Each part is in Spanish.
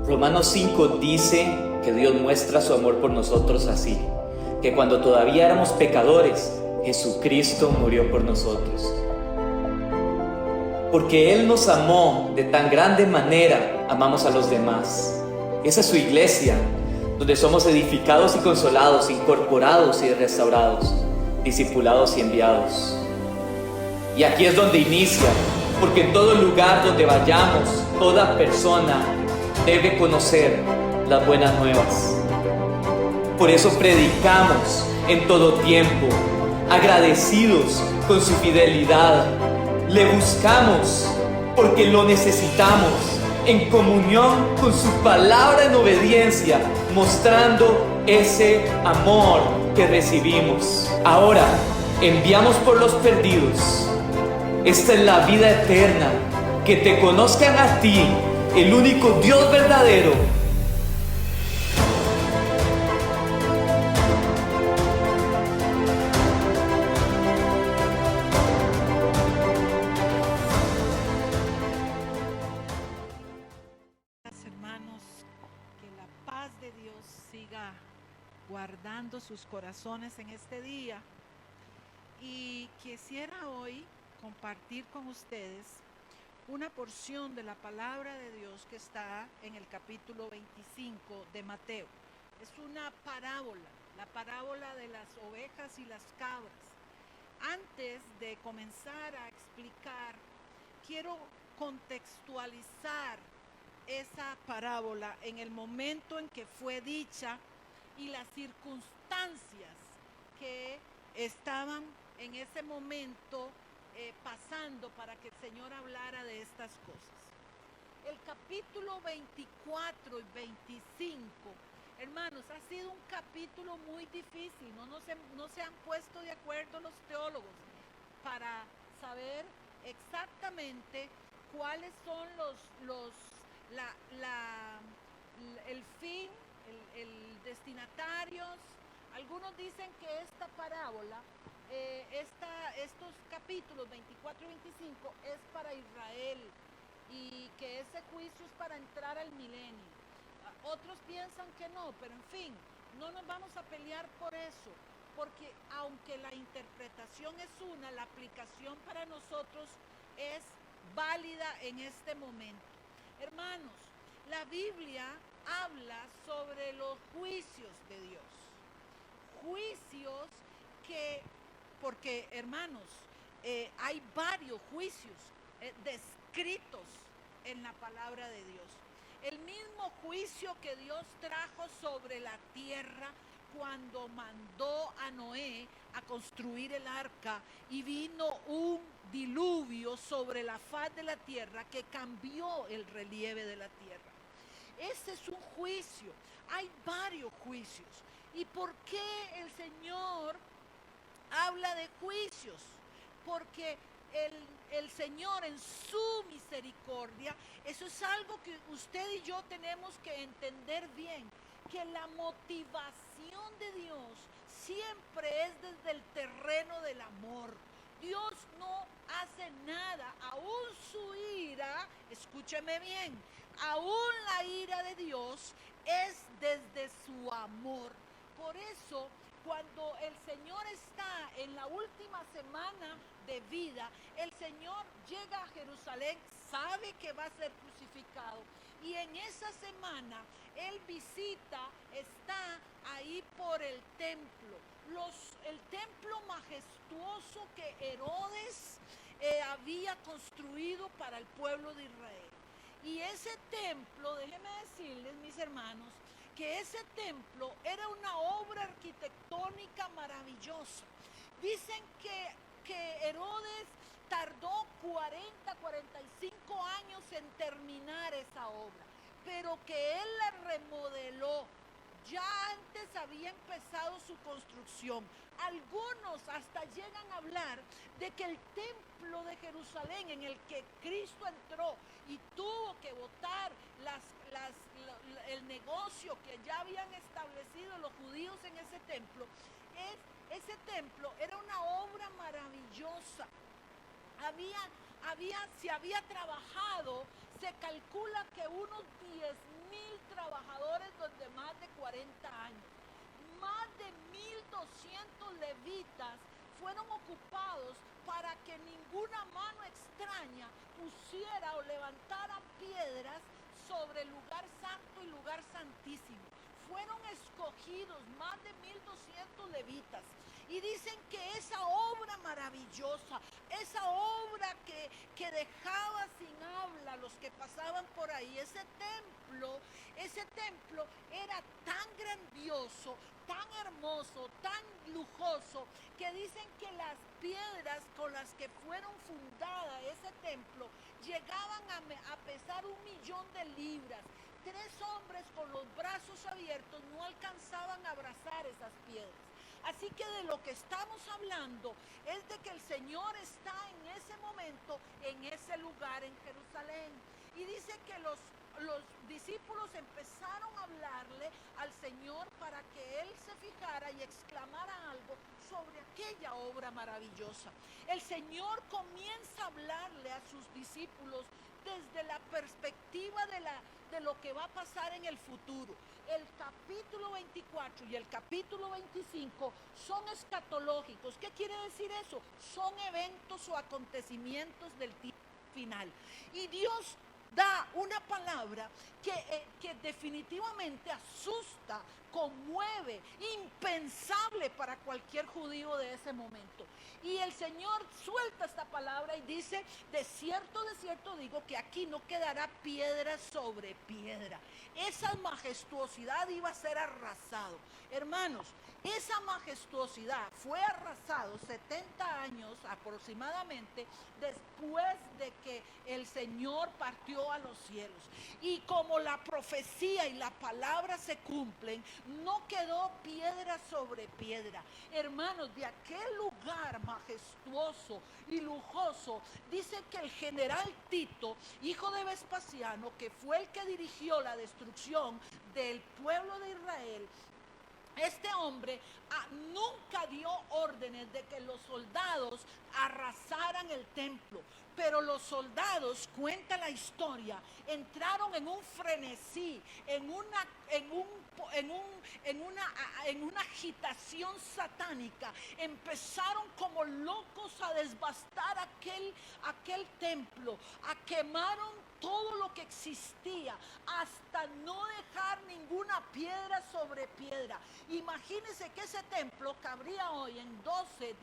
Romanos 5 dice que Dios muestra su amor por nosotros así, que cuando todavía éramos pecadores, Jesucristo murió por nosotros. Porque Él nos amó de tan grande manera, amamos a los demás. Esa es su iglesia, donde somos edificados y consolados, incorporados y restaurados, discipulados y enviados. Y aquí es donde inicia, porque en todo lugar donde vayamos, toda persona debe conocer las buenas nuevas. Por eso predicamos en todo tiempo, agradecidos con su fidelidad. Le buscamos porque lo necesitamos, en comunión con su palabra en obediencia, mostrando ese amor que recibimos. Ahora, enviamos por los perdidos. Esta es la vida eterna, que te conozcan a ti, el único Dios verdadero. Hermanos, que la paz de Dios siga guardando sus corazones en este día. Y quisiera hoy compartir con ustedes una porción de la palabra de Dios que está en el capítulo 25 de Mateo. Es una parábola, la parábola de las ovejas y las cabras. Antes de comenzar a explicar, quiero contextualizar esa parábola en el momento en que fue dicha y las circunstancias que estaban en ese momento pasando para que el Señor hablara de estas cosas. El capítulo 24 y 25, hermanos, ha sido un capítulo muy difícil. No se han puesto de acuerdo los teólogos para saber exactamente cuáles son el fin, el destinatarios. Algunos dicen que esta parábola, estos capítulos 24 y 25 es para Israel y que ese juicio es para entrar al milenio. Otros piensan que no, pero en fin, no nos vamos a pelear por eso, porque aunque la interpretación es una, la aplicación para nosotros es válida en este momento. Hermanos, la Biblia habla sobre los juicios de Dios. Juicios porque hermanos, hay varios juicios descritos en la palabra de Dios. El mismo juicio que Dios trajo sobre la tierra cuando mandó a Noé a construir el arca y vino un diluvio sobre la faz de la tierra que cambió el relieve de la tierra. Ese es un juicio. Hay varios juicios. ¿Y por qué el Señor habla de juicios? Porque el Señor en su misericordia, eso es algo que usted y yo tenemos que entender bien, que la motivación de Dios siempre es desde el terreno del amor. Dios no hace nada, aún su ira, escúcheme bien, aún la ira de Dios es desde su amor. Por eso, cuando el Señor está en la última semana de vida, el Señor llega a Jerusalén, sabe que va a ser crucificado, y en esa semana Él visita, está ahí por el templo, el templo majestuoso que Herodes había construido para el pueblo de Israel. Y ese templo, déjenme decirles, mis hermanos, que ese templo era una obra arquitectónica maravillosa. Dicen que Herodes tardó 45 años en terminar esa obra, pero que él la remodeló. Ya antes había empezado su construcción. Algunos hasta llegan a hablar de que el templo de Jerusalén en el que Cristo entró y tuvo que botar el negocio que ya habían establecido los judíos en ese templo, ese templo era una obra maravillosa. Se había trabajado, se calcula que unos 1000 trabajadores de más de 40 años. Más de 1200 levitas fueron ocupados para que ninguna mano extraña pusiera o levantara piedras sobre el lugar santo y lugar santísimo. Fueron escogidos más de 1200 levitas. Y dicen que esa obra maravillosa, esa obra que dejaba sin habla a los que pasaban por ahí, ese templo era tan grandioso, tan hermoso, tan lujoso, que dicen que las piedras con las que fueron fundada ese templo llegaban a pesar 1.000.000 de libras. 3 hombres con los brazos abiertos no alcanzaban a abrazar esas piedras. Así que de lo que estamos hablando es de que el Señor está en ese momento, en ese lugar en Jerusalén. Y dice que los discípulos empezaron a hablarle al Señor para que Él se fijara y exclamara algo sobre aquella obra maravillosa. El Señor comienza a hablarle a sus discípulos desde la perspectiva de lo que va a pasar en el futuro. El capítulo 24 y el capítulo 25 son escatológicos. ¿Qué quiere decir eso? Son eventos o acontecimientos del tiempo final. Y Dios da una palabra que definitivamente asusta, conmueve, impensable para cualquier judío de ese momento. Y el Señor suelta esta palabra y dice: de cierto digo que aquí no quedará piedra sobre piedra. Esa majestuosidad iba a ser arrasado. Hermanos, esa majestuosidad fue arrasado 70 años aproximadamente después de que el Señor partió a los cielos. Y como la profecía y la palabra se cumplen, no quedó piedra sobre piedra. Hermanos, de aquel lugar majestuoso y lujoso, dice que el general Tito, hijo de Vespasiano, que fue el que dirigió la destrucción del pueblo de Israel, este hombre nunca dio órdenes de que los soldados arrasaran el templo, pero los soldados, cuenta la historia, entraron en un frenesí, en una agitación satánica. Empezaron como locos a desbastar aquel templo, a quemaron todo lo que existía, hasta no dejar ninguna piedra sobre piedra. Imagínense que ese templo cabría hoy en 12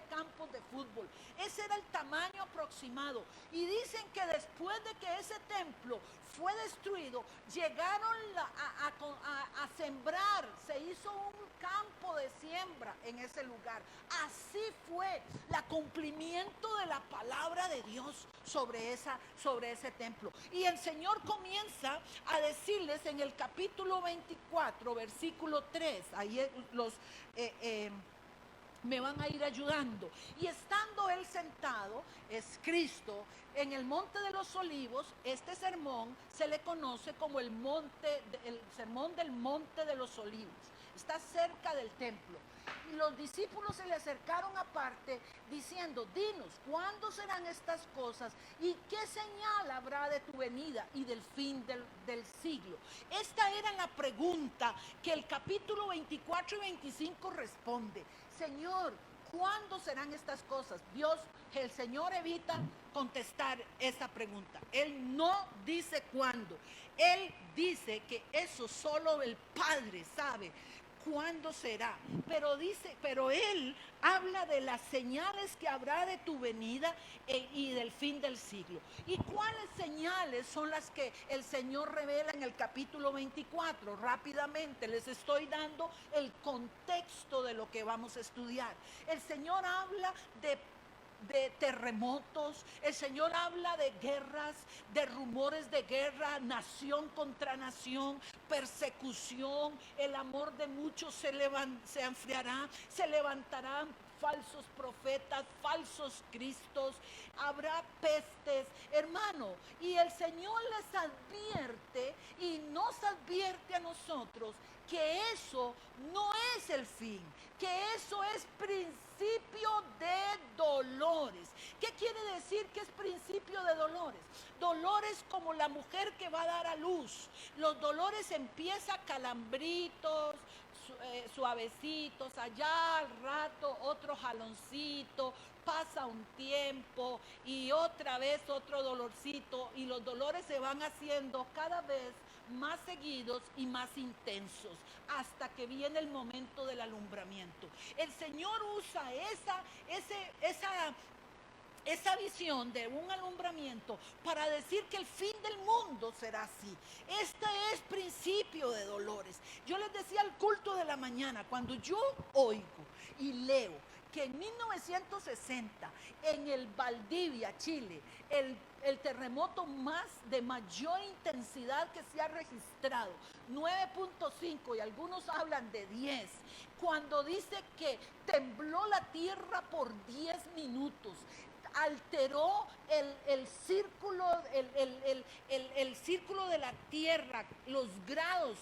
campos de fútbol. Ese era el tamaño aproximado. Y dicen que después de que ese templo fue destruido, llegaron a sembrar, se hizo un campo de siembra en ese lugar. Así fue el cumplimiento de la palabra de Dios sobre ese templo. Y el Señor comienza a decirles en el capítulo 24, versículo 3, ahí me van a ir ayudando. Y estando él sentado, es Cristo, en el monte de los olivos. Este sermón se le conoce como el sermón del monte de los olivos. Está cerca del templo. Y los discípulos se le acercaron aparte diciendo: dinos, ¿cuándo serán estas cosas? ¿Y qué señal habrá de tu venida y del fin del siglo? Esta era la pregunta que el capítulo 24 y 25 responde. Señor, ¿cuándo serán estas cosas? El Señor evita contestar esa pregunta. Él no dice cuándo. Él dice que eso solo el Padre sabe cuándo será, pero Él habla de las señales que habrá de tu venida y del fin del siglo. ¿Y cuáles señales son las que el Señor revela en el capítulo 24? Rápidamente les estoy dando el contexto de lo que vamos a estudiar. El Señor habla de terremotos, el Señor habla de guerras, de rumores de guerra, nación contra nación, persecución. El amor de muchos se enfriará, se levantarán falsos profetas, falsos cristos, habrá pestes, hermano. Y el Señor les advierte y nos advierte a nosotros que eso no es el fin, que eso es principio de dolores, ¿Qué quiere decir que es principio de dolores? Dolores como la mujer que va a dar a luz. Los dolores empiezan calambritos, suavecitos, allá al rato otro jaloncito, pasa un tiempo y otra vez otro dolorcito, y los dolores se van haciendo cada vez más seguidos y más intensos hasta que viene el momento del alumbramiento. El Señor usa esa visión de un alumbramiento para decir que el fin del mundo será así. Este es principio de dolores. Yo les decía al culto de la mañana, cuando yo oigo y leo que en 1960 en el Valdivia, Chile, el terremoto de mayor intensidad que se ha registrado, 9.5, y algunos hablan de 10, cuando dice que tembló la tierra por 10 minutos, alteró el círculo, el círculo de la tierra, los grados,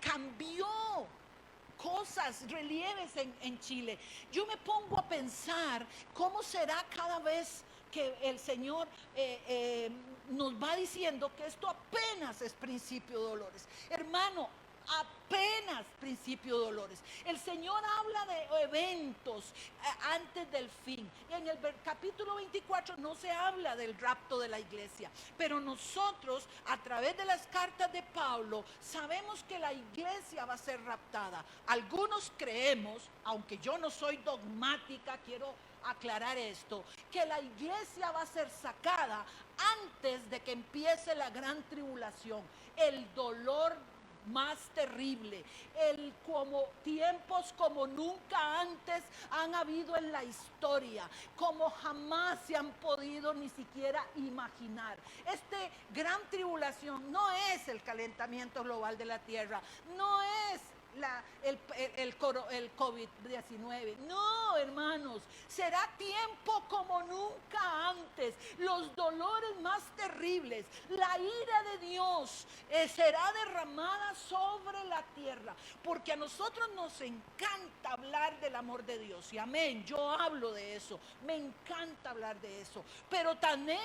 cambió cosas, relieves en Chile. Yo me pongo a pensar cómo será cada vez que el Señor nos va diciendo que esto apenas es principio de dolores. Hermano, apenas principio de dolores. El Señor habla de eventos antes del fin. En el capítulo 24 no se habla del rapto de la iglesia, pero nosotros a través de las cartas de Pablo sabemos que la iglesia va a ser raptada. Algunos creemos, aunque yo no soy dogmática, quiero aclarar esto, que la iglesia va a ser sacada antes de que empiece la gran tribulación, el dolor más terrible, tiempos como nunca antes han habido en la historia, como jamás se han podido ni siquiera imaginar. Este gran tribulación no es el calentamiento global de la tierra, no es el COVID-19. No, hermanos, será tiempo como nunca antes. Los dolores más terribles, la ira de Dios será derramada sobre la tierra, porque a nosotros nos encanta hablar del amor de Dios, y amén, yo hablo de eso, me encanta hablar de eso, pero también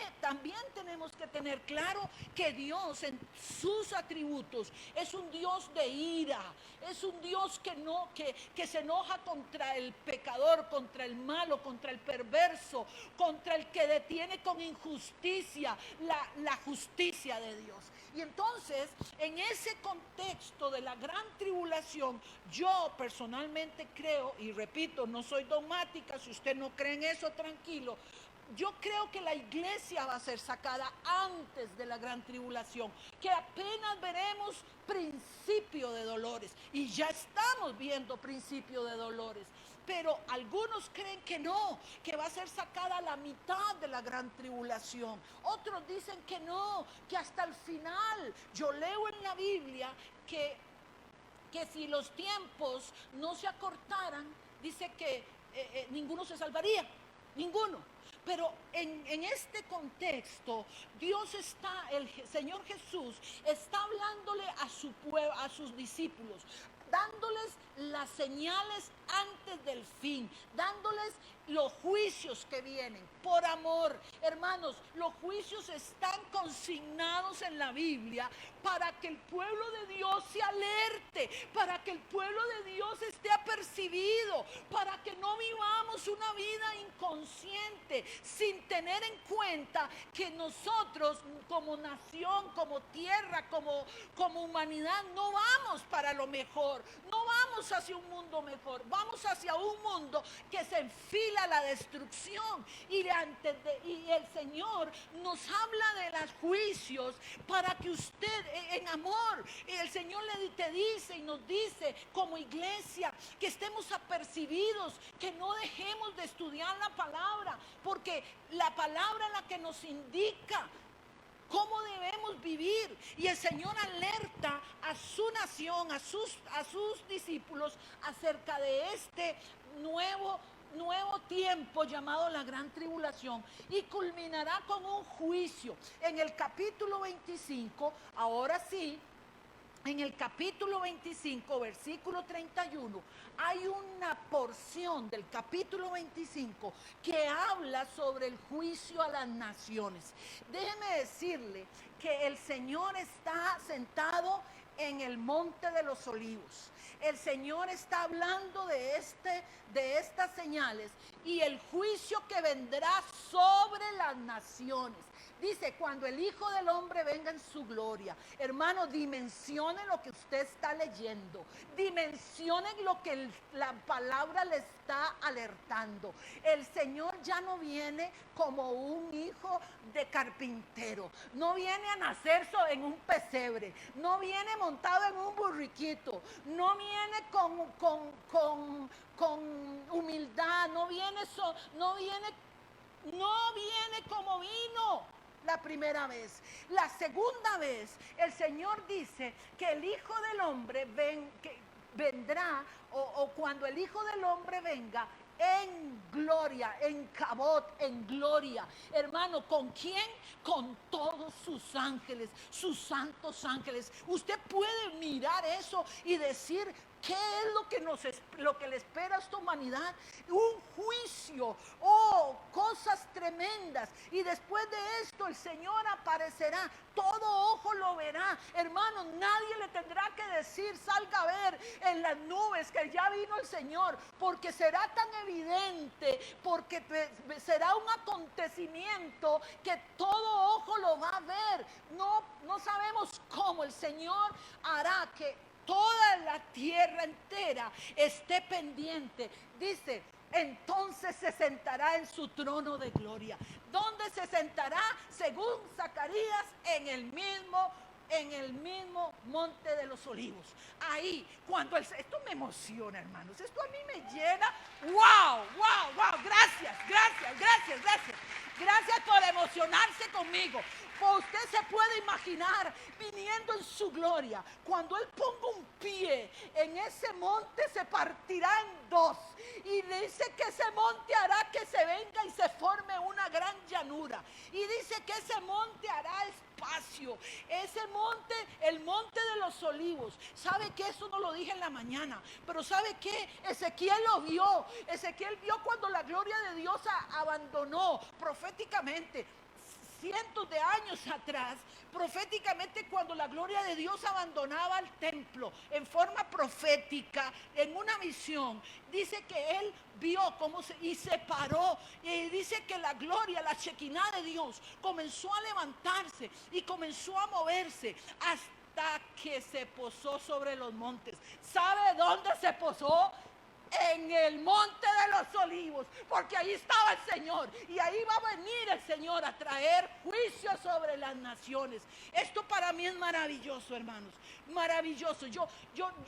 tenemos que tener claro que Dios en sus atributos es un Dios de ira, es un Dios que se enoja contra el pecador, contra el malo, contra el perverso, contra el que detiene con injusticia la justicia de Dios. Y entonces, en ese contexto de la gran tribulación, yo personalmente creo, y repito, no soy dogmática, si usted no cree en eso, tranquilo, yo creo que la iglesia va a ser sacada antes de la gran tribulación, que apenas veremos principio de dolores, y ya estamos viendo principio de dolores, pero algunos creen que no, que va a ser sacada a la mitad de la gran tribulación. Otros dicen que no, que hasta el final. Yo leo en la Biblia que si los tiempos no se acortaran, dice que ninguno se salvaría, ninguno. Pero en este contexto, el Señor Jesús está hablándole a su pueblo, a sus discípulos, dándoles las señales antes del fin, dándoles los juicios que vienen por amor. Hermanos, los juicios están consignados en la Biblia para que el pueblo de Dios se alerte, para que el pueblo de Dios esté apercibido, para que no vivamos una vida inconsciente sin tener en cuenta que nosotros como nación, como tierra, como humanidad no vamos para lo mejor, no vamos hacia un mundo mejor, vamos hacia un mundo que se enfila a la destrucción, y el Señor nos habla de los juicios para que usted en amor, el Señor te dice y nos dice como iglesia que estemos apercibidos, que no dejemos de estudiar la palabra, porque la palabra es la que nos indica cómo debemos vivir, y el Señor alerta a su nación, a sus discípulos acerca de este nuevo tiempo llamado la gran tribulación, y culminará con un juicio. En el capítulo 25, ahora sí, en el capítulo 25, versículo 31, hay una porción del capítulo 25 que habla sobre el juicio a las naciones. Déjeme decirle que el Señor está sentado en el monte de los olivos. El Señor está hablando de estas señales y el juicio que vendrá sobre las naciones. Dice, cuando el Hijo del Hombre venga en su gloria. Hermano, dimensione lo que usted está leyendo. Dimensione lo que la palabra le está alertando. El Señor ya no viene como un hijo de carpintero. No viene a nacer en un pesebre. No viene montado en un burriquito. No viene con humildad. No viene como vino la primera vez. La segunda vez, el Señor dice que el Hijo del Hombre vendrá, o cuando el Hijo del Hombre venga, en gloria, en cabot, en gloria. Hermano, ¿con quién? Con todos sus ángeles, sus santos ángeles. Usted puede mirar eso y decir, ¿qué es lo que le espera a esta humanidad? Un juicio, cosas tremendas. Y después de esto el Señor aparecerá, todo ojo lo verá. Hermano, nadie le tendrá que decir, salga a ver en las nubes que ya vino el Señor, porque será tan evidente, porque será un acontecimiento que todo ojo lo va a ver. No sabemos cómo el Señor hará que toda la tierra entera esté pendiente. Dice, entonces se sentará en su trono de gloria. ¿Dónde se sentará? Según Zacarías, en el mismo monte de los olivos. Ahí, esto me emociona, hermanos. Esto a mí me llena. ¡Wow! Gracias. Gracias por emocionarse conmigo. Pues usted se puede imaginar viniendo en su gloria. Cuando Él ponga un pie en ese monte, se partirá en dos. Y dice que ese monte hará que se venga y se forme una gran llanura. Y dice que ese monte hará espacio. Ese monte, el monte de los olivos. ¿Sabe qué? Eso no lo dije en la mañana. Pero ¿sabe qué? Ezequiel lo vio. Ezequiel vio cuando la gloria de Dios abandonó proféticamente. Cientos de años atrás, proféticamente, cuando la gloria de Dios abandonaba el templo en forma profética, en una visión, dice que él vio y se paró, y dice que la gloria, la Shekinah de Dios comenzó a levantarse y comenzó a moverse hasta que se posó sobre los montes. ¿Sabe dónde se posó? En el monte de los olivos, porque ahí estaba el Señor, y ahí va a venir el Señor a traer juicio sobre las naciones. Esto para mí es maravilloso, hermanos, maravilloso.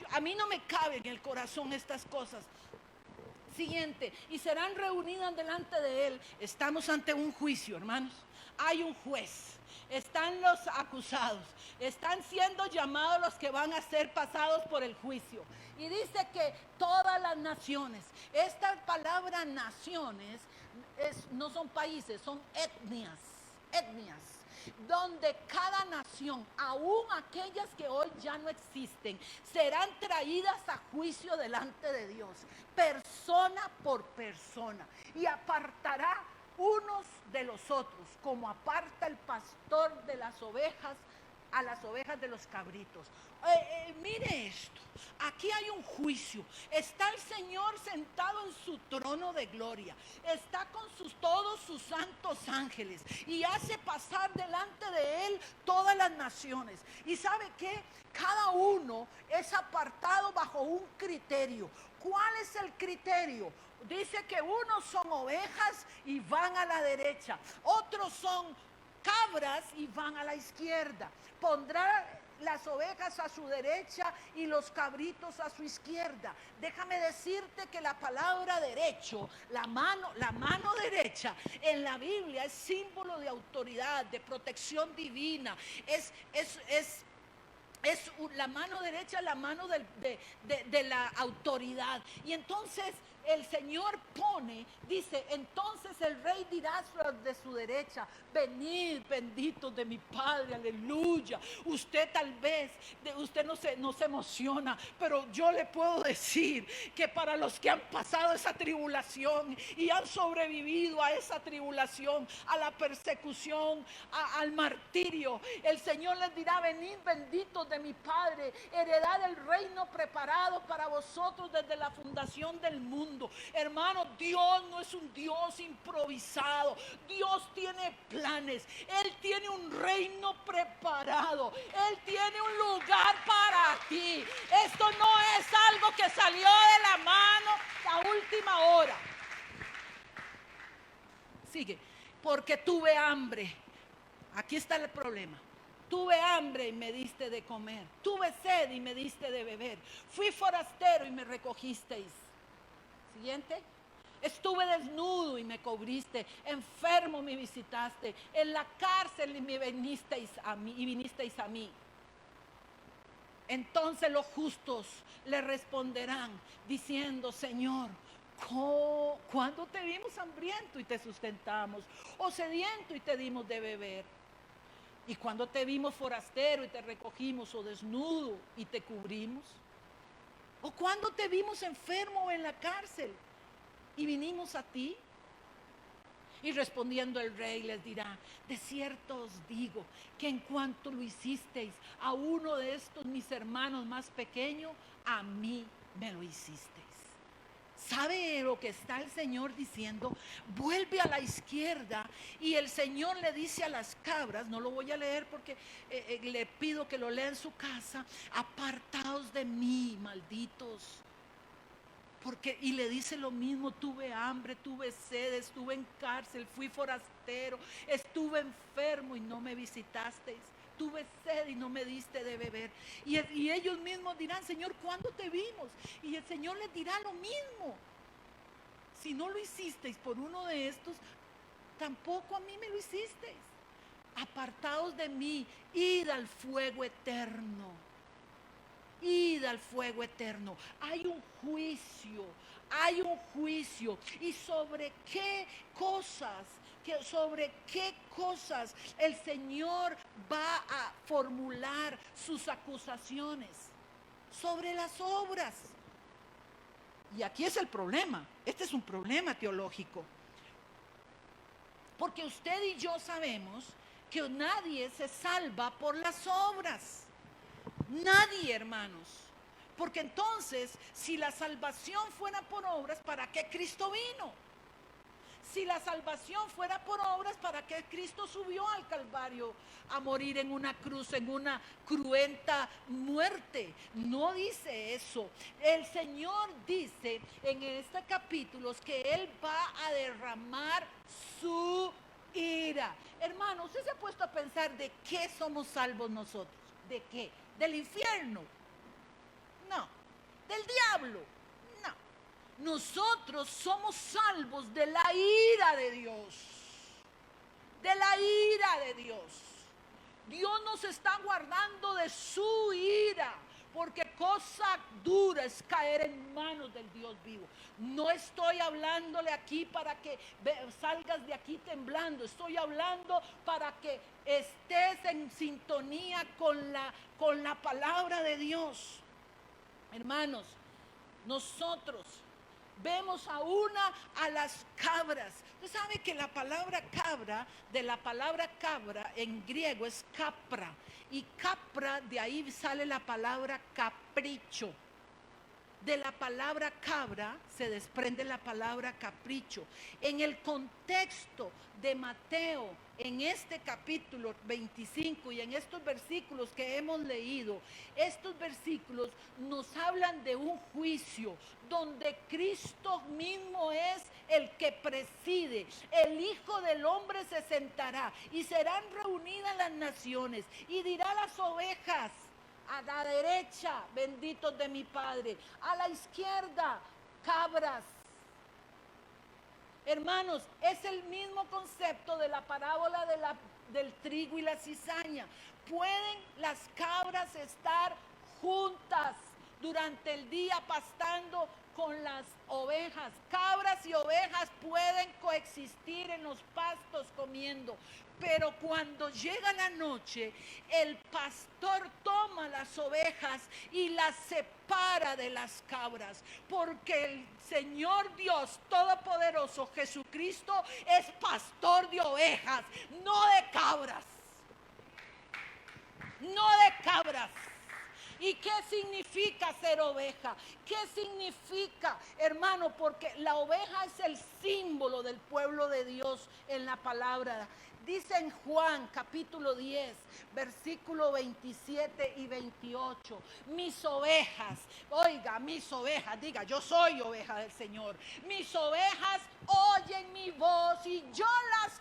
A mí no me cabe en el corazón estas cosas. Siguiente, y serán reunidas delante de Él. Estamos ante un juicio, hermanos. Hay un juez. Están los acusados, están siendo llamados los que van a ser pasados por el juicio. Y dice que todas las naciones, esta palabra naciones no son países, son etnias, donde cada nación, aún aquellas que hoy ya no existen, serán traídas a juicio delante de Dios, persona por persona, y apartará unos de los otros, como aparta el pastor de las ovejas a las ovejas de los cabritos. Mire esto, aquí hay un juicio. Está el Señor sentado en su trono de gloria, está con todos sus santos ángeles, y hace pasar delante de Él todas las naciones. Y ¿sabe qué? Cada uno es apartado bajo un criterio. ¿Cuál es el criterio? Dice que unos son ovejas y van a la derecha, otros son cabras y van a la izquierda. Pondrá las ovejas a su derecha y los cabritos a su izquierda. Déjame decirte que la palabra derecho, la mano derecha en la Biblia es símbolo de autoridad, de protección divina. Es la mano derecha, la mano de la autoridad. Y entonces el Señor pone, dice, entonces el rey dirá de su derecha, venid benditos de mi Padre, aleluya. Usted tal vez, usted no se emociona, pero yo le puedo decir que para los que han pasado esa tribulación y han sobrevivido a esa tribulación, a la persecución, al martirio, el Señor les dirá, venid benditos de mi Padre, heredad el reino preparado para vosotros desde la fundación del mundo. Hermano, Dios no es un Dios improvisado. Dios tiene planes. Él tiene un reino preparado. Él tiene un lugar para ti. Esto no es algo que salió de la mano a última hora. Sigue. Porque tuve hambre. Aquí está el problema. Tuve hambre y me diste de comer. Tuve sed y me diste de beber. Fui forastero y me recogisteis. Siguiente. Estuve desnudo y me cubriste. Enfermo me visitaste. En la cárcel y me vinisteis a mí. Entonces los justos le responderán diciendo, Señor, ¿cuándo te vimos hambriento y te sustentamos? O sediento y te dimos de beber. ¿Y cuando te vimos forastero y te recogimos, o desnudo y te cubrimos? ¿O cuando te vimos enfermo o en la cárcel y vinimos a ti? Y respondiendo el rey les dirá, de cierto os digo que en cuanto lo hicisteis a uno de estos mis hermanos más pequeños, a mí me lo hicisteis. ¿Sabe lo que está el Señor diciendo? Vuelve a la izquierda y el Señor le dice a las cabras, no lo voy a leer porque le pido que lo lea en su casa, apartaos de mí, malditos. Y le dice lo mismo, tuve hambre, tuve sed, estuve en cárcel, fui forastero, estuve enfermo y no me visitasteis. Tuve sed y no me diste de beber. Y ellos mismos dirán, Señor, ¿cuándo te vimos? Y el Señor les dirá lo mismo. Si no lo hicisteis por uno de estos, tampoco a mí me lo hicisteis. Apartaos de mí, id al fuego eterno. Id al fuego eterno. Hay un juicio. ¿Y sobre qué cosas? Sobre qué cosas el Señor va a formular sus acusaciones. Sobre las obras. Y aquí es el problema. Este es un problema teológico. Porque usted y yo sabemos que nadie se salva por las obras. Nadie, hermanos. Porque entonces, si la salvación fuera por obras, ¿para qué Cristo vino? Si la salvación fuera por obras, ¿para qué Cristo subió al Calvario a morir en una cruz, en una cruenta muerte? No dice eso. El Señor dice en este capítulo que Él va a derramar su ira. Hermano, ¿usted se ha puesto a pensar de qué somos salvos nosotros? ¿De qué? ¿Del infierno? No. ¿Del diablo? Nosotros somos salvos de la ira de Dios. De la ira de Dios. Dios nos está guardando de su ira. Porque cosa dura es caer en manos del Dios vivo. No estoy hablándole aquí para que salgas de aquí temblando. Estoy hablando para que estés en sintonía con la palabra de Dios. Hermanos, nosotros vemos a las cabras. Usted sabe que la palabra cabra, de la palabra cabra en griego es capra. Y capra, de ahí sale la palabra capricho. De la palabra cabra se desprende la palabra capricho. En el contexto de Mateo, en este capítulo 25 y en estos versículos que hemos leído, estos versículos nos hablan de un juicio donde Cristo mismo es el que preside. El Hijo del Hombre se sentará y serán reunidas las naciones y dirá a las ovejas: a la derecha, benditos de mi Padre; a la izquierda, cabras. Hermanos, es el mismo concepto de la parábola del trigo y la cizaña. ¿Pueden las cabras estar juntas durante el día pastando con las ovejas. Cabras y ovejas pueden coexistir en los pastos comiendo, pero cuando llega la noche, el pastor toma las ovejas y las separa de las cabras, porque el Señor Dios Todopoderoso, Jesucristo, es pastor de ovejas, no de cabras. No de cabras. ¿Y qué significa ser oveja? ¿Qué significa, hermano? Porque la oveja es el símbolo del pueblo de Dios en la palabra. Dice en Juan capítulo 10, versículo 27 y 28, mis ovejas, oiga, mis ovejas, diga, yo soy oveja del Señor. Mis ovejas oyen mi voz y yo las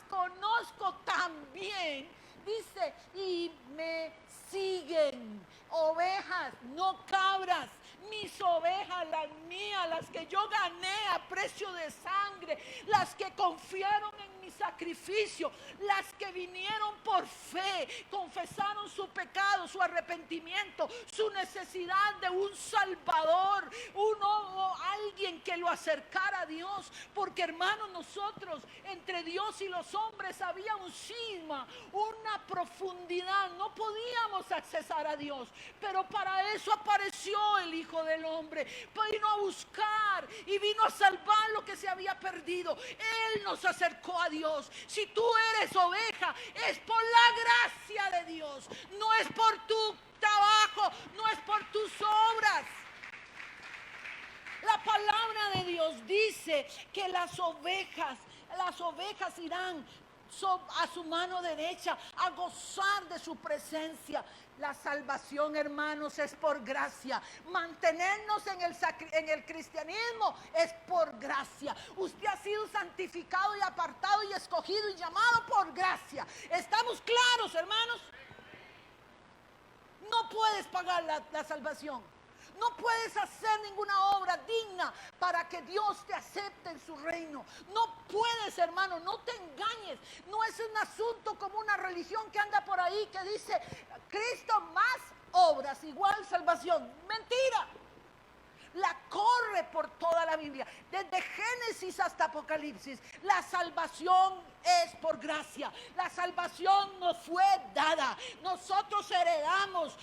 conozco también. Dice, y me siguen. Ovejas, no cabras. Mis ovejas, las mías, las que yo gané a precio de sangre, las que confiaron en mi sacrificio, las que vinieron por fe, confesaron su pecado, su arrepentimiento, su necesidad de un salvador, alguien que lo acercara a Dios. Porque, hermanos, nosotros entre Dios y los hombres había un cisma, una profundidad, no podíamos accesar a Dios, pero para eso apareció el Hijo del Hombre, vino a buscar y vino a salvar lo que se había perdido. Él nos acercó a Dios. Si tú eres oveja, es por la gracia de Dios, no es por tu trabajo, no es por tus obras. La palabra de Dios dice que las ovejas irán a su mano derecha a gozar de su presencia. La salvación, hermanos, es por gracia. Mantenernos en el cristianismo es por gracia. Usted ha sido santificado y apartado y escogido y llamado por gracia. ¿Estamos claros, hermanos? No puedes pagar la salvación. No puedes hacer ninguna obra digna para que Dios te acepte en su reino. No puedes, hermano, no te engañes. No es un asunto como una religión que anda por ahí que dice Cristo más obras igual salvación. Mentira. La corre por toda la Biblia, desde Génesis hasta Apocalipsis. La salvación es por gracia. La salvación nos fue dada. Nosotros heredamos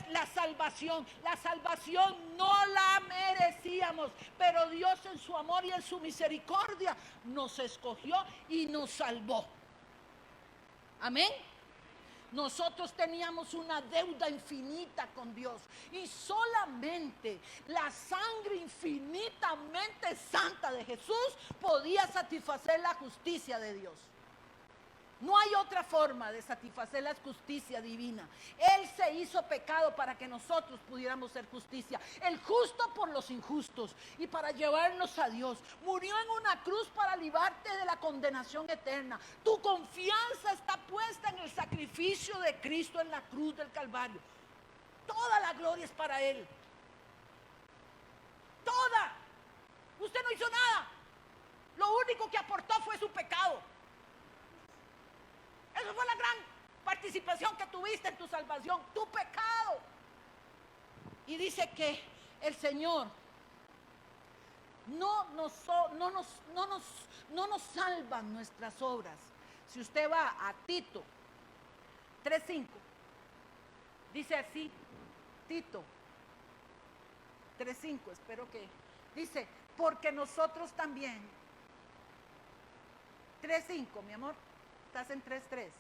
la salvación. La salvación no la merecíamos, pero Dios en su amor y en su misericordia nos escogió y nos salvó. Amén. Nosotros teníamos una deuda infinita con Dios y solamente la sangre infinitamente santa de Jesús podía satisfacer la justicia de Dios. No hay otra forma de satisfacer la justicia divina. Él se hizo pecado para que nosotros pudiéramos ser justicia. El justo por los injustos y para llevarnos a Dios. Murió en una cruz para librarte de la condenación eterna. Tu confianza está puesta en el sacrificio de Cristo en la cruz del Calvario. Toda la gloria es para Él. Toda. Usted no hizo nada. Lo único que aportó fue su pecado. Esa fue la gran participación que tuviste en tu salvación, tu pecado. Y dice que el Señor no nos salvan nuestras obras. Si usted va a Tito 3:5, dice así, Tito 3:5, espero que, dice, porque nosotros también, 3:5, mi amor. Estás en 3:3.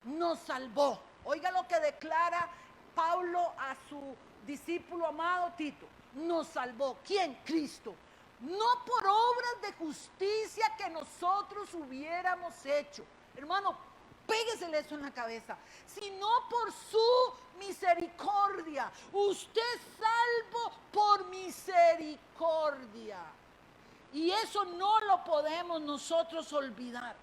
Nos salvó. Oiga lo que declara Pablo a su discípulo amado Tito. Nos salvó. ¿Quién? Cristo. No por obras de justicia que nosotros hubiéramos hecho. Hermano, péguesele eso en la cabeza. Sino por su misericordia. Usted es salvo por misericordia. Y eso no lo podemos nosotros olvidar.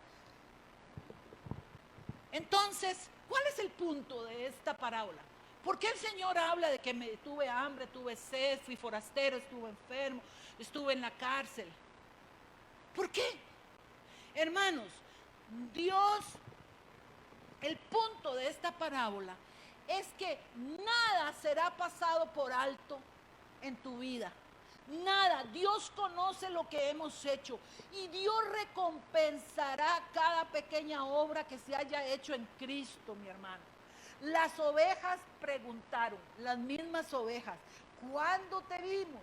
Entonces, ¿cuál es el punto de esta parábola? ¿Por qué el Señor habla de que tuve hambre, tuve sed, fui forastero, estuve enfermo, estuve en la cárcel? ¿Por qué? Hermanos, Dios, el punto de esta parábola es que nada será pasado por alto en tu vida. Nada. Dios conoce lo que hemos hecho y Dios recompensará cada pequeña obra que se haya hecho en Cristo, mi hermano. Las ovejas preguntaron, las mismas ovejas, ¿cuándo te vimos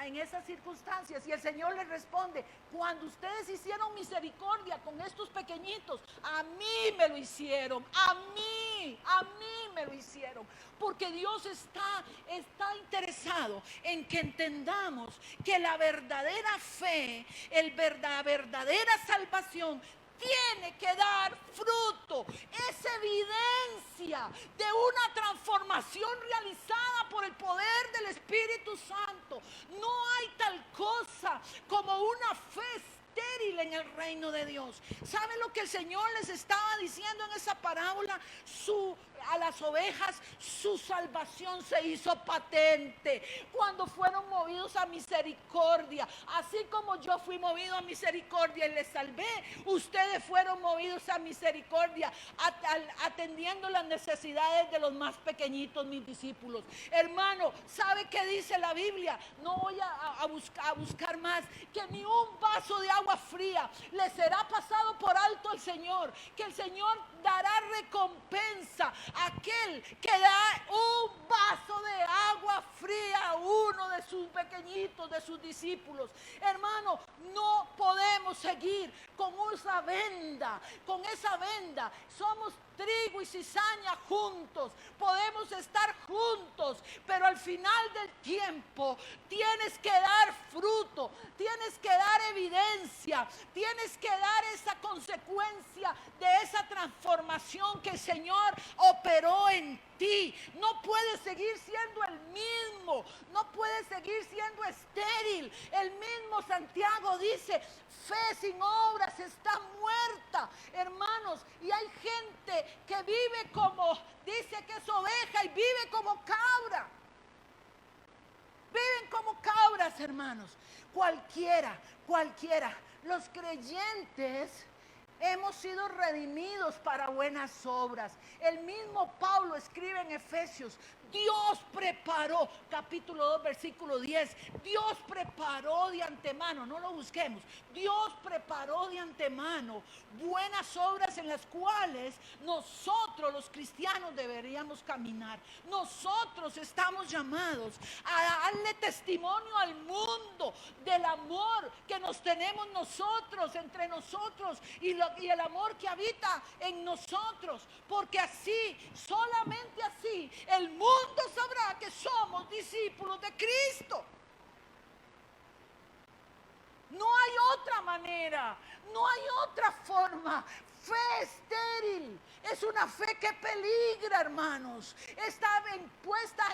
en esas circunstancias? Y el Señor les responde, cuando ustedes hicieron misericordia con estos pequeñitos, a mí me lo hicieron, a mí me lo hicieron. Porque Dios está interesado en que entendamos que la verdadera fe, la verdadera salvación tiene que dar fruto. Es evidencia de una transformación realizada por el poder del Espíritu Santo. No hay tal cosa como una fe estéril en el reino de Dios. ¿Saben lo que el Señor les estaba diciendo en esa parábola? A las ovejas su salvación se hizo patente cuando fueron movidos a misericordia. Así como yo fui movido a misericordia y les salvé, ustedes fueron movidos a misericordia atendiendo las necesidades de los más pequeñitos, mis discípulos. Hermano, ¿sabe qué dice la Biblia? No voy a buscar más, que ni un vaso de agua fría le será pasado por alto al Señor, que el Señor dará recompensa a aquel que da un vaso de agua fría a uno de sus pequeñitos, de sus discípulos. Hermano, no podemos seguir con esa venda, somos trigo y cizaña juntos, podemos estar juntos, pero al final del tiempo tienes que dar fruto, tienes que dar evidencia, tienes que dar esa consecuencia de esa transformación que el Señor operó en ti. No puedes seguir siendo el mismo, no puedes seguir siendo estéril. El mismo Santiago dice, fe sin obras está muerta, hermanos. Y hay gente que vive como, dice que es oveja y vive como cabra. Viven como cabras, hermanos. Cualquiera. Los creyentes hemos sido redimidos para buenas obras. El mismo Pablo escribe en Efesios, Dios preparó, capítulo 2, versículo 10, Dios preparó de antemano, no lo busquemos, Dios preparó de antemano buenas obras en las cuales nosotros los cristianos deberíamos caminar. Nosotros estamos llamados a darle testimonio al mundo del amor que nos tenemos nosotros, entre nosotros, y el amor que habita en nosotros, porque así, solamente así, el mundo sabrá que somos discípulos de Cristo. No hay otra manera, no hay otra forma. Fe estéril es una fe que peligra, hermanos. Está puesta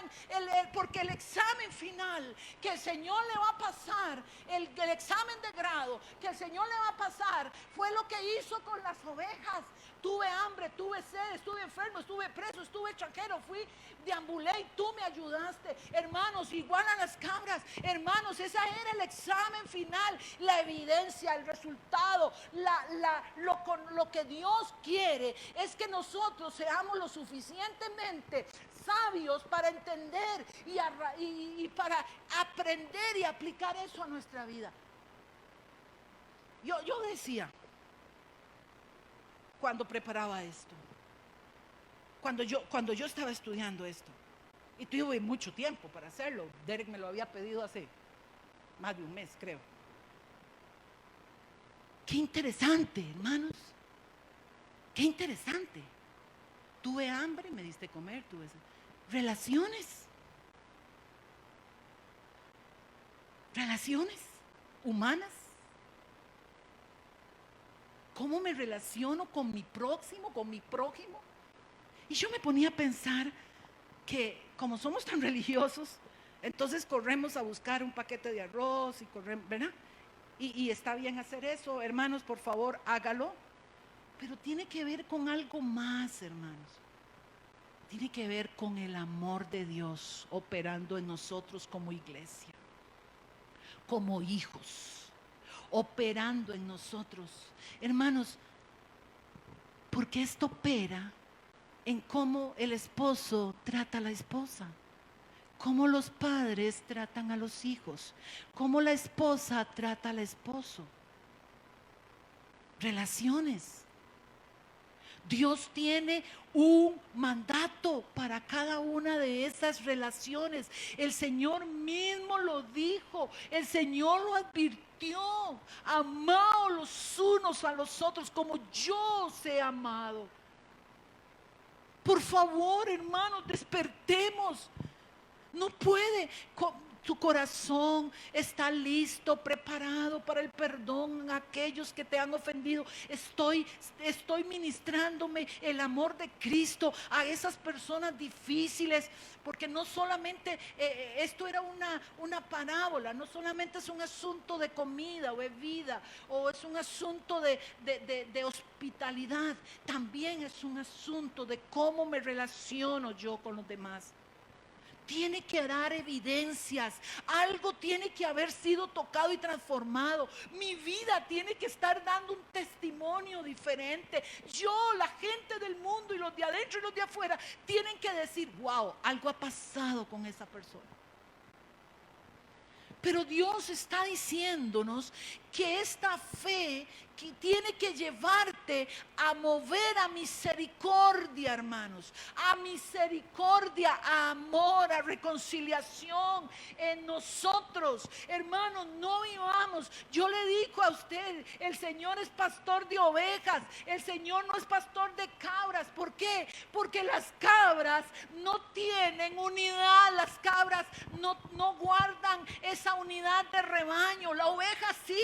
porque el examen final que el Señor le va a pasar, el examen de grado que el Señor le va a pasar, fue lo que hizo con las ovejas. Tuve hambre, tuve sed, estuve enfermo, estuve preso, estuve extranjero, deambulé y tú me ayudaste. Hermanos, igual a las cabras, hermanos, ese era el examen final, la evidencia, el resultado, lo que Dios quiere es que nosotros seamos lo suficientemente sabios para entender y para aprender y aplicar eso a nuestra vida. Yo decía, cuando preparaba esto, cuando yo estaba estudiando esto, y tuve mucho tiempo para hacerlo, Derek me lo había pedido hace más de un mes, creo. Qué interesante, hermanos, qué interesante. Tuve hambre, me diste comer, tuve relaciones humanas. ¿Cómo me relaciono con mi próximo, con mi prójimo? Y yo me ponía a pensar que como somos tan religiosos, entonces corremos a buscar un paquete de arroz y corremos, ¿verdad? Y está bien hacer eso, hermanos, por favor, hágalo. Pero tiene que ver con algo más, hermanos. Tiene que ver con el amor de Dios operando en nosotros como iglesia, como hijos, operando en nosotros. Hermanos, porque esto opera en cómo el esposo trata a la esposa, cómo los padres tratan a los hijos, cómo la esposa trata al esposo. Relaciones. Dios tiene un mandato para cada una de esas relaciones. El Señor mismo lo dijo, el Señor lo advirtió. Amaos los unos a los otros como yo os he amado. Por favor, hermanos, despertemos. No puede. Tu corazón está listo, preparado para el perdón a aquellos que te han ofendido. Estoy ministrándome el amor de Cristo a esas personas difíciles, porque no solamente esto era una parábola, no solamente es un asunto de comida o bebida, o es un asunto de hospitalidad, también es un asunto de cómo me relaciono yo con los demás. Tiene que dar evidencias, algo tiene que haber sido tocado y transformado. Mi vida tiene que estar dando un testimonio diferente. Yo, la gente del mundo y los de adentro y los de afuera tienen que decir, wow, algo ha pasado con esa persona. Pero Dios está diciéndonos que esta fe que tiene que llevarte a mover a misericordia, hermanos, a misericordia, a amor, a reconciliación en nosotros. Hermanos, no vivamos. Yo le digo a usted, el Señor es pastor de ovejas, el Señor no es pastor de cabras. ¿Por qué? Porque las cabras no tienen unidad, las cabras no guardan esa unidad de rebaño, la oveja sí.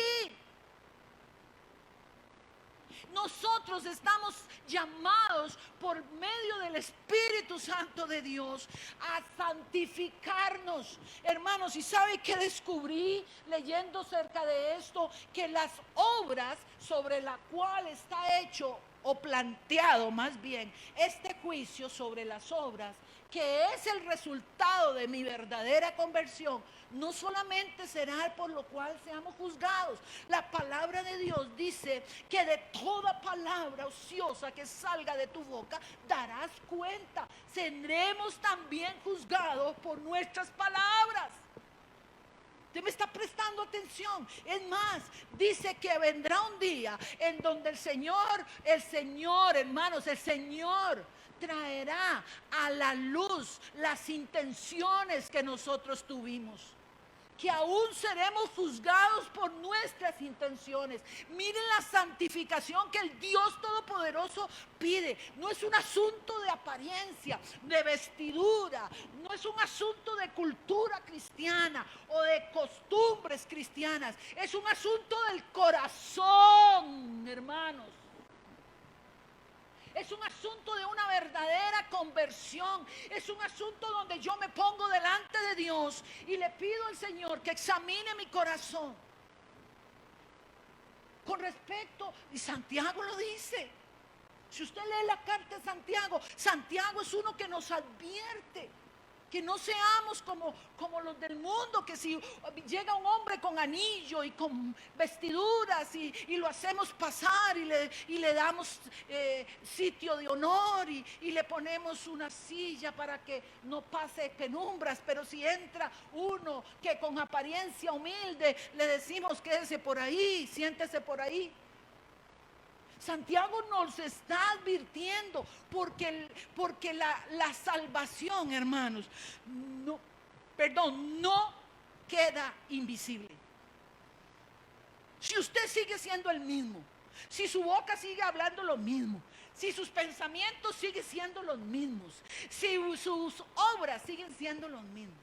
Nosotros estamos llamados por medio del Espíritu Santo de Dios a santificarnos, hermanos. ¿Y sabe qué descubrí leyendo cerca de esto? Que las obras sobre la cual está hecho o planteado más bien este juicio sobre las obras, que es el resultado de mi verdadera conversión, no solamente será por lo cual seamos juzgados. La palabra de Dios dice que de toda palabra ociosa que salga de tu boca darás cuenta. Seremos también juzgados por nuestras palabras. ¿Usted me está prestando atención? Es más, dice que vendrá un día en donde el Señor, hermanos, el Señor traerá a la luz las intenciones que nosotros tuvimos, que aún seremos juzgados por nuestras intenciones. Miren la santificación que el Dios Todopoderoso pide. No es un asunto de apariencia, de vestidura, no es un asunto de cultura cristiana o de costumbres cristianas. Es un asunto del corazón, hermanos. Es un asunto de una verdadera conversión. Es un asunto donde yo me pongo delante de Dios y le pido al Señor que examine mi corazón. Con respecto, y Santiago lo dice. Si usted lee la carta de Santiago, Santiago es uno que nos advierte que no seamos como los del mundo, que si llega un hombre con anillo y con vestiduras y lo hacemos pasar y le damos sitio de honor y le ponemos una silla para que no pase penumbras, pero si entra uno que con apariencia humilde le decimos quédese por ahí, siéntese por ahí. Santiago nos está advirtiendo porque la salvación, hermanos, no queda invisible. Si usted sigue siendo el mismo, si su boca sigue hablando lo mismo, si sus pensamientos siguen siendo los mismos, si sus obras siguen siendo los mismos,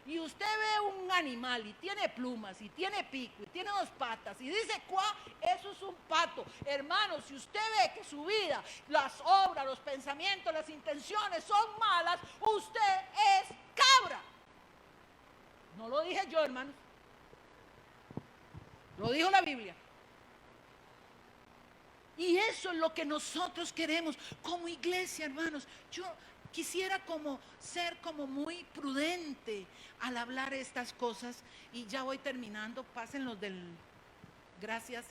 y usted ve un animal y tiene plumas y tiene pico y tiene dos patas y dice cuá, eso es un pato. Hermano, si usted ve que su vida, las obras, los pensamientos, las intenciones son malas, usted es cabra. No lo dije yo, hermano, lo dijo la Biblia. Y eso es lo que nosotros queremos como iglesia, hermanos. Yo quisiera ser muy prudente al hablar estas cosas, y ya voy terminando, pasen los del, gracias.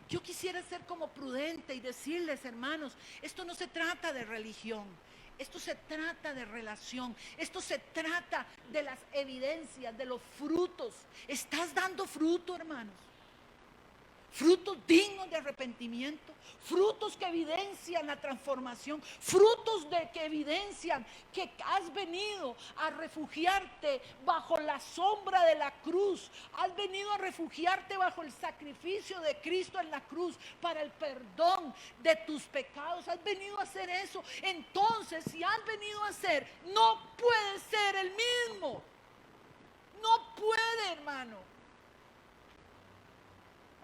Yo quisiera ser como prudente y decirles, hermanos, esto no se trata de religión, Esto se trata de relación. Esto se trata de las evidencias, de los frutos. ¿Estás dando fruto, hermanos? Frutos dignos de arrepentimiento, frutos que evidencian la transformación, frutos que evidencian que has venido a refugiarte bajo la sombra de la cruz, has venido a refugiarte bajo el sacrificio de Cristo en la cruz para el perdón de tus pecados, has venido a hacer eso. Entonces, si has venido a hacer, no puede ser el mismo, no puede, hermano.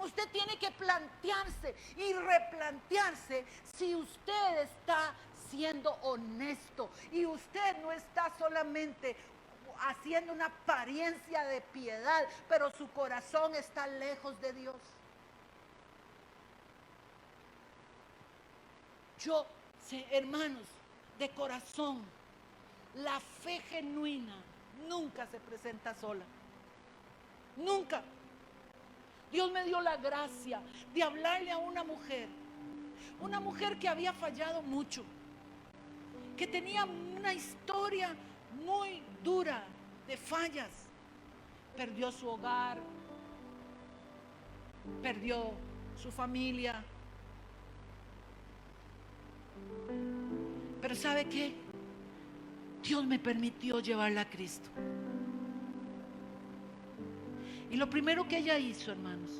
Usted tiene que plantearse y replantearse si usted está siendo honesto y usted no está solamente haciendo una apariencia de piedad, pero su corazón está lejos de Dios. Yo sé, hermanos, de corazón, la fe genuina nunca se presenta sola. Nunca. Dios me dio la gracia de hablarle a una mujer que había fallado mucho, que tenía una historia muy dura de fallas. Perdió su hogar, perdió su familia. Pero ¿sabe qué? Dios me permitió llevarla a Cristo. Y lo primero que ella hizo, hermanos,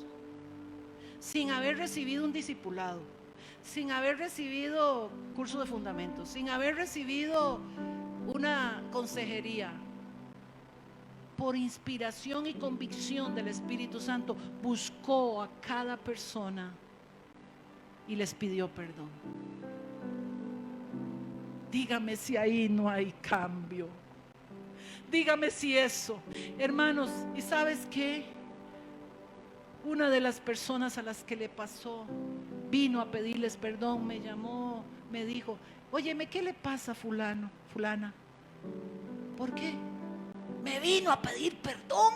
sin haber recibido un discipulado, sin haber recibido curso de fundamentos, sin haber recibido una consejería, por inspiración y convicción del Espíritu Santo, buscó a cada persona y les pidió perdón. Dígame si ahí no hay cambio. Dígame si eso, hermanos. ¿Y sabes qué? Una de las personas a las que le pasó, vino a pedirles perdón, me llamó, me dijo: óyeme, ¿qué le pasa a fulano, fulana? ¿Por qué? Me vino a pedir perdón.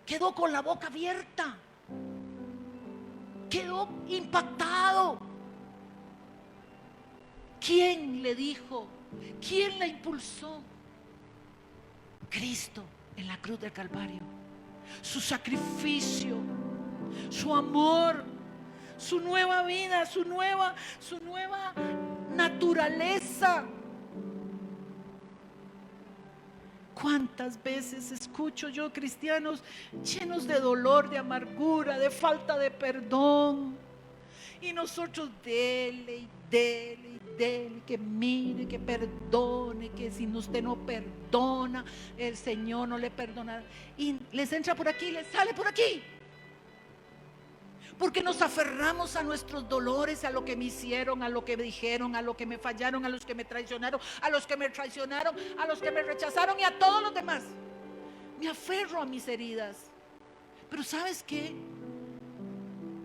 Quedó con la boca abierta. Quedó impactado. ¿Quién le dijo? ¿Quién la impulsó? Cristo en la cruz del Calvario. Su sacrificio, su amor, su nueva vida, su nueva naturaleza. ¿Cuántas veces escucho yo cristianos llenos de dolor, de amargura, de falta de perdón? Y nosotros dele y dele y dele, que mire, que perdone, que si usted no perdona, el Señor no le perdona. Y les entra por aquí, les sale por aquí. Porque nos aferramos a nuestros dolores, a lo que me hicieron, a lo que me dijeron, a lo que me fallaron, a los que me traicionaron, a los que me traicionaron, a los que me rechazaron y a todos los demás. Me aferro a mis heridas. Pero ¿sabes qué?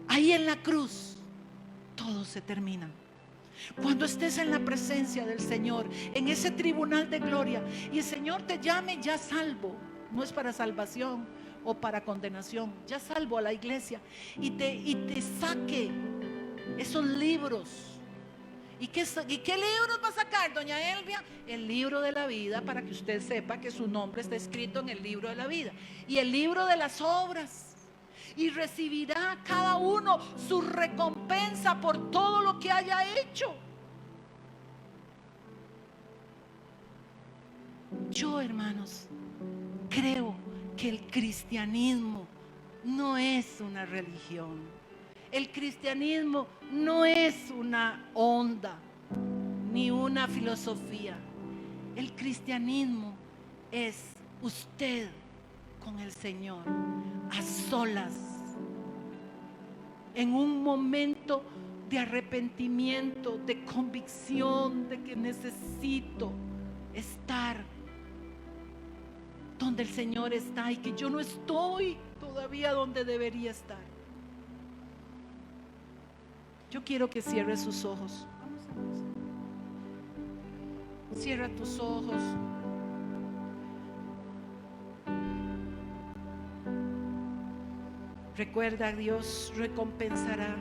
Ahí en la cruz todo se termina. Cuando estés en la presencia del Señor, en ese tribunal de gloria, y el Señor te llame ya salvo, no es para salvación o para condenación, ya salvo a la iglesia, y te saque esos libros. ¿Y qué libros va a sacar, doña Elvia? El libro de la vida, para que usted sepa que su nombre está escrito en el libro de la vida, y el libro de las obras. Y recibirá cada uno su recompensa por todo lo que haya hecho. Yo, hermanos, creo que el cristianismo no es una religión. El cristianismo no es una onda ni una filosofía. El cristianismo es usted con el Señor, a solas, en un momento de arrepentimiento, de convicción de que necesito estar donde el Señor está y que yo no estoy todavía donde debería estar. Yo quiero que cierre sus ojos. Cierra tus ojos. Recuerda, Dios recompensará.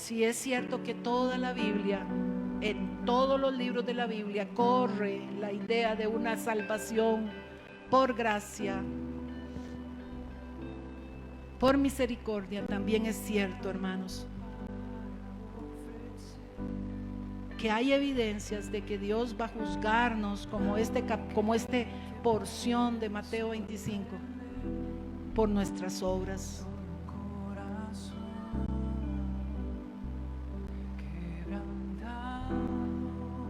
Si es cierto que toda la Biblia, en todos los libros de la Biblia, corre la idea de una salvación por gracia, por misericordia, también es cierto, hermanos, que hay evidencias de que Dios va a juzgarnos como este porción de Mateo 25 por nuestras obras.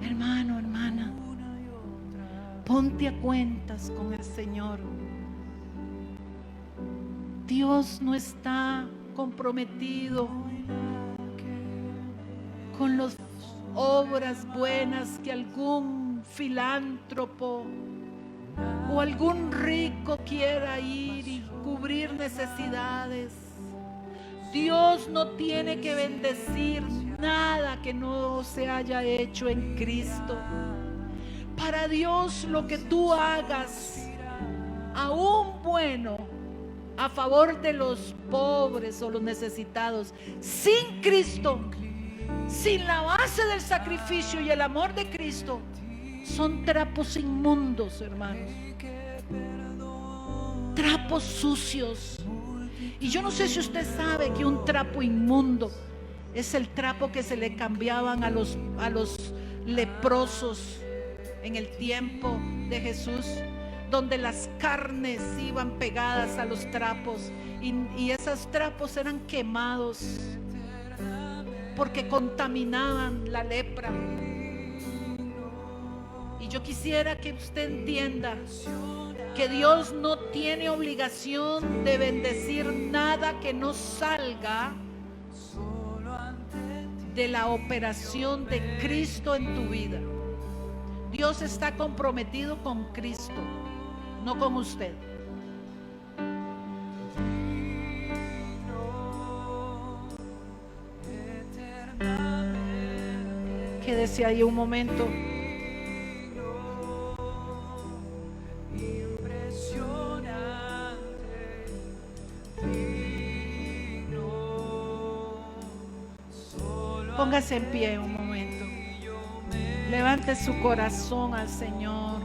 Hermano, hermana, ponte a cuentas con el Señor. Dios no está comprometido con las obras buenas que algún filántropo o algún rico quiera ir y cubrir necesidades. Dios no tiene que bendecir nada que no se haya hecho en Cristo. Para Dios lo que tú hagas, aún bueno, a favor de los pobres o los necesitados, sin Cristo, sin la base del sacrificio y el amor de Cristo, son trapos inmundos, hermanos. Trapos sucios. Y yo no sé si usted sabe que un trapo inmundo es el trapo que se le cambiaban a los leprosos en el tiempo de Jesús, donde las carnes iban pegadas a los trapos y esos trapos eran quemados porque contaminaban la lepra. Y yo quisiera que usted entienda que Dios no tiene obligación de bendecir nada que no salga de la operación de Cristo en tu vida. Dios está comprometido con Cristo, no con usted. Quédese ahí un momento. Póngase en pie un momento. Levante su corazón al Señor.